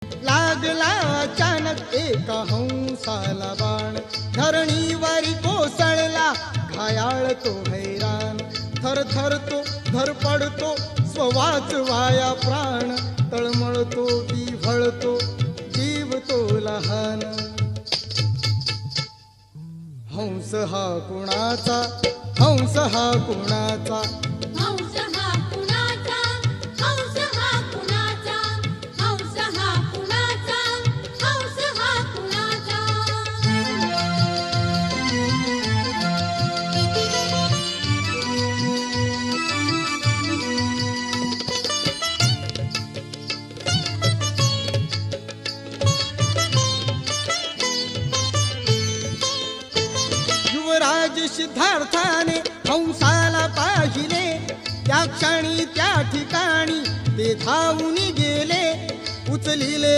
लागला अचानक एका हंसाला बाण, धरणीवारी कोसळला घायाळ तो हैराण. थरथरतो धरपडतो स्ववाचवाया प्राण, तळमळतो विव्हळतो जीव तो लहान. हंस हा कुणाचा, हंस हा कुणाचा, हंस हा कुणाचा, हंस हा कुणाचा, हंस हा कुणाचा, हंस हा कुणाचा. युवराज सिद्धार्थाने हंसाला पाहिले, त्या क्षणी त्या ठिकाणी ते धावून गेले. उचलिले